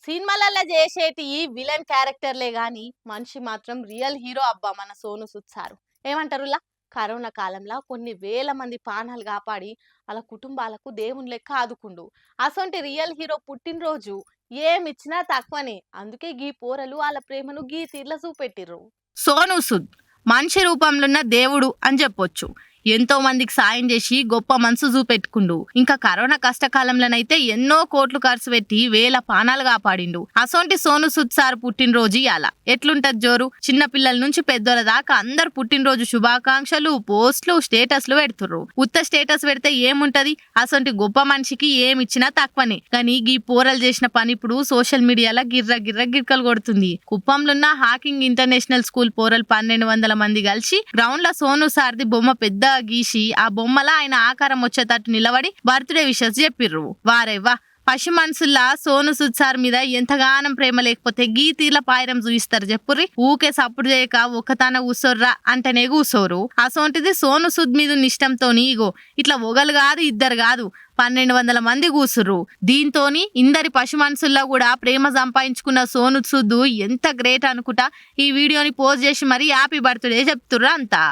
సినిమాలల్ల చేసేటి ఈ విలన్ క్యారెక్టర్లే గాని మనిషి మాత్రం రియల్ హీరో అబ్బా మన సోను సూద్ సారు. ఏమంటారులా? కరోనా కాలంలో కొన్ని వేల మంది ప్రాణాలు కాపాడి వాళ్ళ కుటుంబాలకు దేవుని లెక్క ఆదుకుండు. అసొంటి రియల్ హీరో పుట్టినరోజు ఏమిచ్చినా తక్కువనే. అందుకే గీ పోరలు వాళ్ళ ప్రేమను గీ తీర్ల చూపెట్టిర్రు. సోను సూద్ మనిషి రూపంలోన్న దేవుడు అని చెప్పొచ్చు. ఎంతో మందికి సాయం చేసి గొప్ప మనసు చూపెట్టుకుండు. ఇంకా కరోనా కష్టకాలంలోనైతే ఎన్నో కోట్లు ఖర్చు పెట్టి వేల ప్రాణాలు కాపాడిండు. అసొంటి సోను సూద్ సార్ పుట్టినరోజు ఇయాల ఎట్లుంటది జోరు. చిన్న పిల్లల నుంచి పెద్దోళ్ళ దాకా అందరు పుట్టినరోజు శుభాకాంక్షలు, పోస్టులు, స్టేటస్లు పెడుతుర్రు. ఉత్త స్టేటస్ పెడితే ఏముంటది? అసొంటి గొప్ప మనిషికి ఏమిచ్చినా తక్కువనే. కానీ గీ పోరలు చేసిన పని ఇప్పుడు సోషల్ మీడియాలో గిర్ర గిర్ర గిర్కలు కొడుతుంది. కుప్పంలో హాకింగ్ ఇంటర్నేషనల్ స్కూల్ పోరలు 1200 మంది కలిసి గ్రౌండ్ లో సోను సార్ది బొమ్మ పెద్ద గీసి ఆ బొమ్మల ఆయన ఆకారం వచ్చేటట్టు నిలబడి బర్త్డే విషెస్ చెప్పిర్రు. వారేవా పసి మనసుల్లా సోను సూద్ సార్ మీద ఎంతగానం ప్రేమ లేకపోతే గీ తీర్ల పాయరం చూయిస్తారు చెప్పుర్రి. ఊకే సప్పుడు చేయక ఒక్కతాన కూసోర్రా అంటేనే కూసోరు. అసోంటిది సోను సూద్ మీద ఇష్టంతో ఇగో ఇట్లా ఒకరు కాదు ఇద్దరు కాదు 1200 మంది కూసుర్రు. దీంతోని ఇందరి పసి మనసుల్లో కూడా ప్రేమ సంపాదించుకున్న సోను సూద్ ఎంత గ్రేట్ అనుకుంటా ఈ వీడియోని పోస్ట్ చేసి మరి హ్యాపీ బర్త్డే చెప్తుర్రు అంతా.